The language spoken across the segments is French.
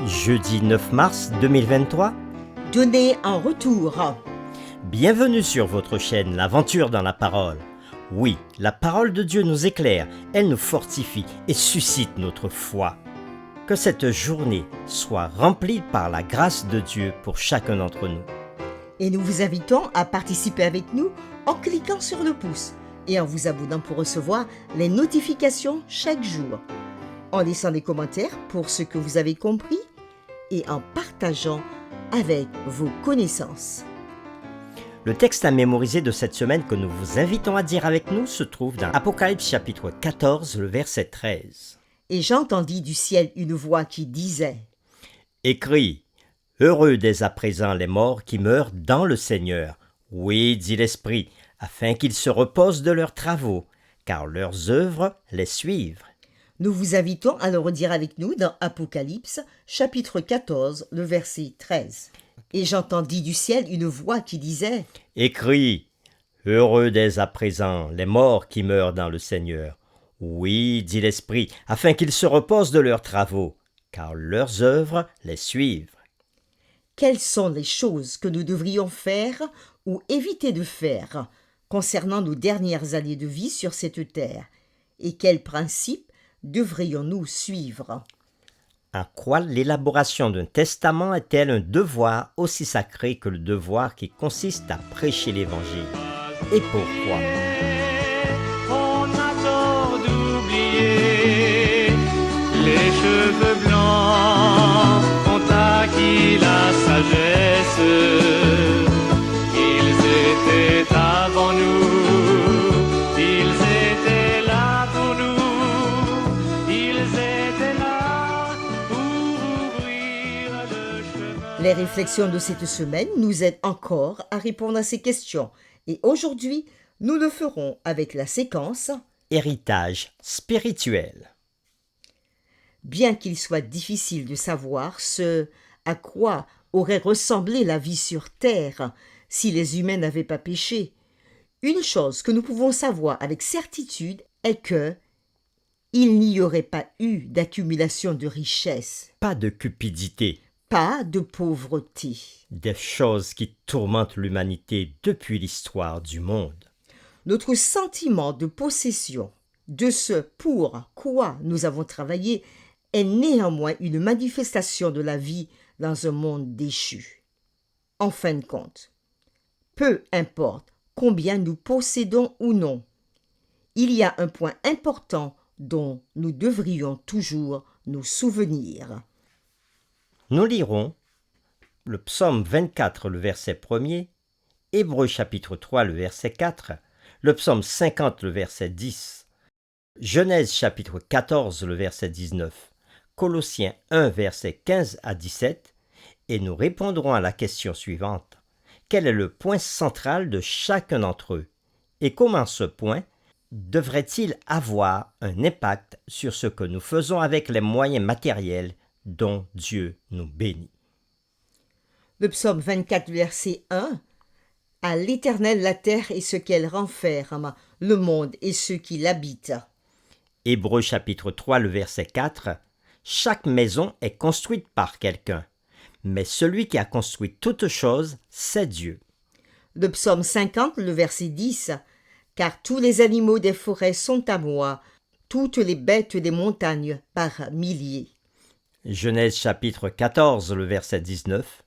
Jeudi 9 mars 2023. Donner en retour. Bienvenue sur votre chaîne L'Aventure dans la Parole. Oui, la parole de Dieu nous éclaire, elle nous fortifie et suscite notre foi. Que cette journée soit remplie par la grâce de Dieu pour chacun d'entre nous. Et nous vous invitons à participer avec nous en cliquant sur le pouce et en vous abonnant pour recevoir les notifications chaque jour, en laissant des commentaires pour ce que vous avez compris et en partageant avec vos connaissances. Le texte à mémoriser de cette semaine que nous vous invitons à dire avec nous se trouve dans Apocalypse chapitre 14, le verset 13. Et j'entendis du ciel une voix qui disait : Écrit, heureux dès à présent les morts qui meurent dans le Seigneur. Oui, dit l'Esprit, afin qu'ils se reposent de leurs travaux, car leurs œuvres les suivent. Nous vous invitons à le redire avec nous dans Apocalypse, chapitre 14, le verset 13. Et j'entendis du ciel une voix qui disait : Écrit, heureux dès à présent les morts qui meurent dans le Seigneur. Oui, dit l'Esprit, afin qu'ils se reposent de leurs travaux, car leurs œuvres les suivent. Quelles sont les choses que nous devrions faire ou éviter de faire concernant nos dernières années de vie sur cette terre? Et quels principes devrions-nous suivre? En quoi l'élaboration d'un testament est-elle un devoir aussi sacré que le devoir qui consiste à prêcher l'Évangile? Et pourquoi? On a tort d'oublier les cheveux blancs ont acquis la sagesse. Ils étaient avant nous, ils étaient là pour nous, ils étaient là pour ouvrir le chemin. Les réflexions de cette semaine nous aident encore à répondre à ces questions. Et aujourd'hui, nous le ferons avec la séquence « Héritage spirituel. Bien qu'il soit difficile de savoir ce à quoi aurait ressemblé la vie sur Terre si les humains n'avaient pas péché, une chose que nous pouvons savoir avec certitude est que il n'y aurait pas eu d'accumulation de richesses, Pas de cupidité, pas de pauvreté. des choses qui tourmentent l'humanité depuis l'histoire du monde. Notre sentiment de possession de ce pour quoi nous avons travaillé est néanmoins une manifestation de la vie dans un monde déchu. En fin de compte, peu importe combien nous possédons ou non, il y a un point important dont nous devrions toujours nous souvenir. Nous lirons le psaume 24, le verset 1er, Hébreux chapitre 3, le verset 4, le psaume 50, le verset 10, Genèse chapitre 14, le verset 19, Colossiens 1, verset 15 à 17, et nous répondrons à la question suivante. Quel est le point central de chacun d'entre eux? Et comment ce point devrait-il avoir un impact sur ce que nous faisons avec les moyens matériels dont Dieu nous bénit? Le psaume 24, verset 1. À l'Éternel la terre et ce qu'elle renferme, le monde et ceux qui l'habitent. Hébreux chapitre 3, le verset 4. Chaque maison est construite par quelqu'un, mais celui qui a construit toute chose, c'est Dieu. Le psaume 50, le verset 10. Car tous les animaux des forêts sont à moi, toutes les bêtes des montagnes par milliers. Genèse chapitre 14, le verset 19.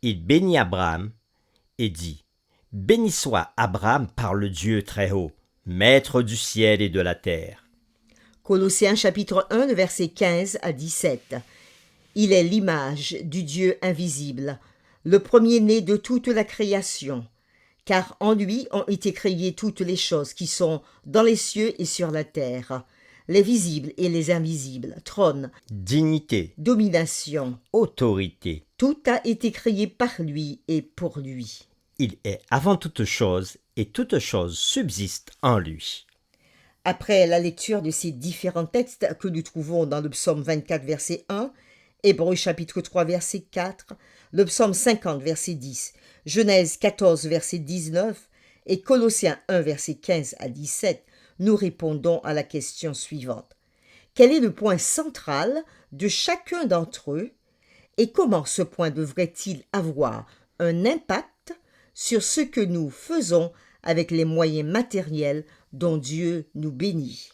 Il bénit Abraham et dit : Béni soit Abraham par le Dieu très haut, maître du ciel et de la terre. Colossiens chapitre 1, le verset 15 à 17. Il est l'image du Dieu invisible, le premier-né de toute la création, car en lui ont été créées toutes les choses qui sont dans les cieux et sur la terre, les visibles et les invisibles, trône, Dignité, domination. autorité. Tout a été créé par lui et pour lui. Il est avant toute chose et toute chose subsiste en lui. Après la lecture de ces différents textes que nous trouvons dans le psaume 24, verset 1, Hébreux chapitre 3, verset 4, le psaume 50, verset 10, Genèse 14, verset 19 et Colossiens 1, verset 15 à 17, nous répondons à la question suivante. Quel est le point central de chacun d'entre eux Et comment ce point devrait-il avoir un impact sur ce que nous faisons avec les moyens matériels dont Dieu nous bénit?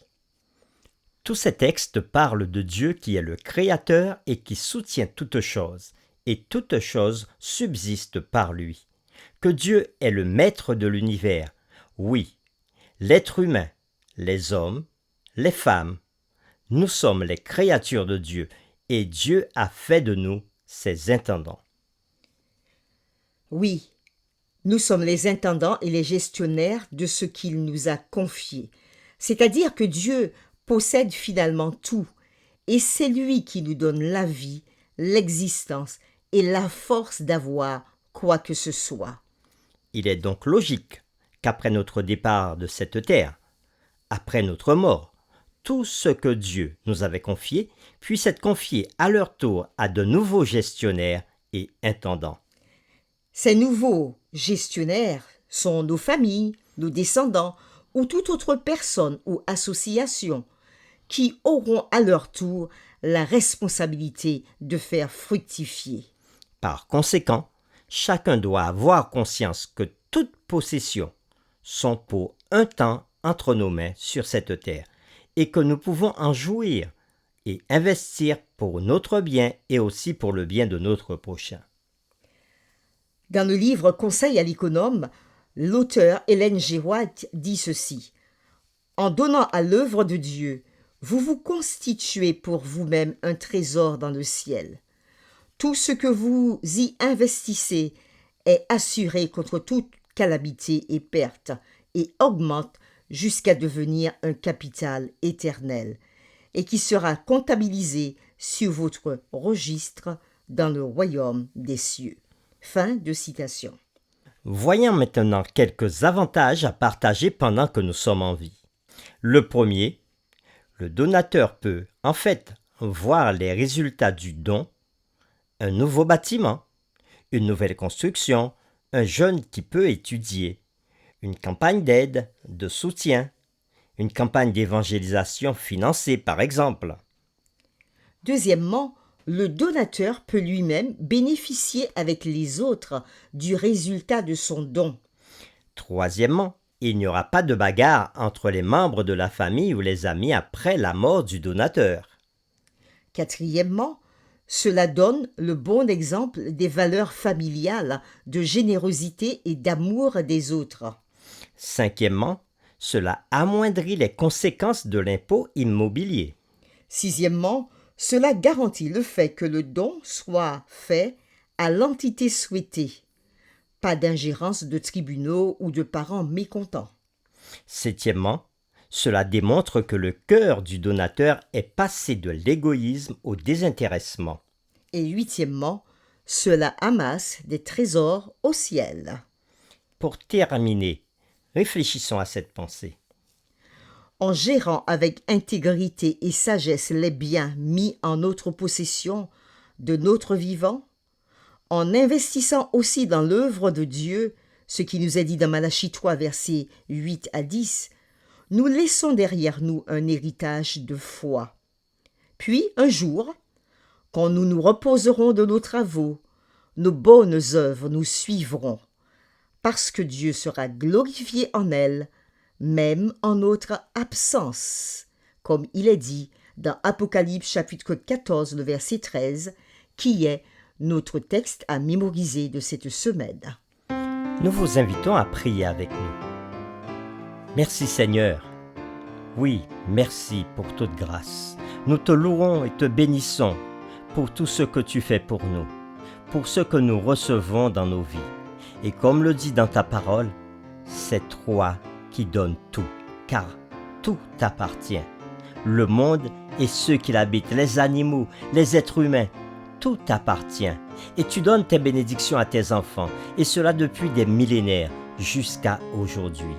Tous ces textes parlent de Dieu qui est le Créateur et qui soutient toutes choses, et toutes choses subsistent par lui. Que Dieu est le maître de l'univers, oui, l'être humain, les hommes, les femmes, nous sommes les créatures de Dieu, et Dieu a fait de nous ses intendants. Oui, nous sommes les intendants et les gestionnaires de ce qu'il nous a confié. C'est-à-dire que Dieu possède finalement tout, et c'est lui qui nous donne la vie, l'existence et la force d'avoir quoi que ce soit. Il est donc logique qu'après notre départ de cette terre, après notre mort, tout ce que Dieu nous avait confié puisse être confié à leur tour à de nouveaux gestionnaires et intendants. Ces nouveaux gestionnaires sont nos familles, nos descendants ou toute autre personne ou association qui auront à leur tour la responsabilité de faire fructifier. Par conséquent, chacun doit avoir conscience que toutes possessions sont pour un temps entre nos mains sur cette terre et que nous pouvons en jouir et investir pour notre bien et aussi pour le bien de notre prochain. Dans le livre Conseil à l'économe, l'auteur Hélène G. White dit ceci: en donnant à l'œuvre de Dieu, vous vous constituez pour vous-même un trésor dans le ciel. Tout ce que vous y investissez est assuré contre toute calamité et perte et augmente jusqu'à devenir un capital éternel et qui sera comptabilisé sur votre registre dans le royaume des cieux. Fin de citation. Voyons maintenant quelques avantages à partager pendant que nous sommes en vie. Le premier, le donateur peut en fait voir les résultats du don, un nouveau bâtiment, une nouvelle construction, un jeune qui peut étudier, une campagne d'aide, de soutien, une campagne d'évangélisation financée par exemple. Deuxièmement, le donateur peut lui-même bénéficier avec les autres du résultat de son don. Troisièmement, il n'y aura pas de bagarre entre les membres de la famille ou les amis après la mort du donateur. Quatrièmement, cela donne le bon exemple des valeurs familiales, de générosité et d'amour des autres. Cinquièmement, cela amoindrit les conséquences de l'impôt immobilier. Sixièmement, cela garantit le fait que le don soit fait à l'entité souhaitée. Pas d'ingérence de tribunaux ou de parents mécontents. Septièmement, cela démontre que le cœur du donateur est passé de l'égoïsme au désintéressement. Et huitièmement, cela amasse des trésors au ciel. Pour terminer, réfléchissons à cette pensée. En gérant avec intégrité et sagesse les biens mis en notre possession de notre vivant, en investissant aussi dans l'œuvre de Dieu, ce qui nous est dit dans Malachie 3, versets 8 à 10, nous laissons derrière nous un héritage de foi. Puis, un jour, quand nous nous reposerons de nos travaux, nos bonnes œuvres nous suivront, parce que Dieu sera glorifié en elles, même en notre absence, comme il est dit dans Apocalypse chapitre 14, le verset 13, qui est notre texte à mémoriser de cette semaine. Nous vous invitons à prier avec nous. Merci Seigneur. Oui, merci pour toute grâce. Nous te louons et te bénissons pour tout ce que tu fais pour nous, pour ce que nous recevons dans nos vies. Et comme le dit dans ta parole, c'est toi qui donnes tout, car tout t'appartient. Le monde et ceux qui l'habitent, les animaux, les êtres humains, tout t'appartient. Et tu donnes tes bénédictions à tes enfants, et cela depuis des millénaires jusqu'à aujourd'hui.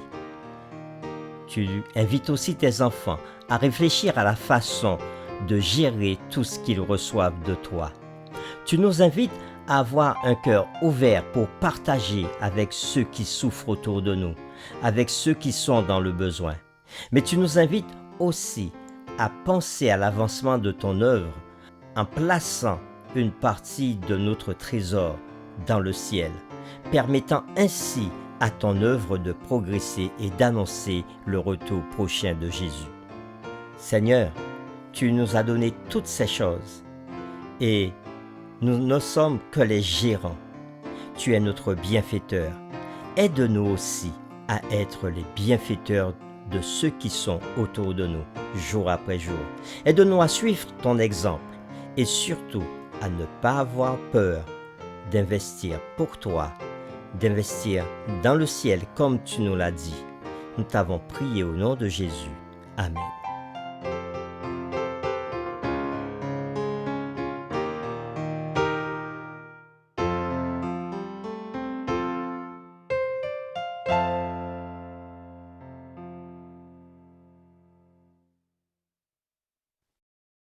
Tu invites aussi tes enfants à réfléchir à la façon de gérer tout ce qu'ils reçoivent de toi. Tu nous invites à avoir un cœur ouvert pour partager avec ceux qui souffrent autour de nous, avec ceux qui sont dans le besoin. Mais tu nous invites aussi à penser à l'avancement de ton œuvre en plaçant une partie de notre trésor dans le ciel, permettant ainsi à ton œuvre de progresser et d'annoncer le retour prochain de Jésus. Seigneur, tu nous as donné toutes ces choses et nous ne sommes que les gérants. Tu es notre bienfaiteur. Aide-nous aussi à être les bienfaiteurs de ceux qui sont autour de nous, jour après jour. Aide-nous à suivre ton exemple et surtout à ne pas avoir peur d'investir pour toi, d'investir dans le ciel comme tu nous l'as dit. Nous t'avons prié au nom de Jésus. Amen.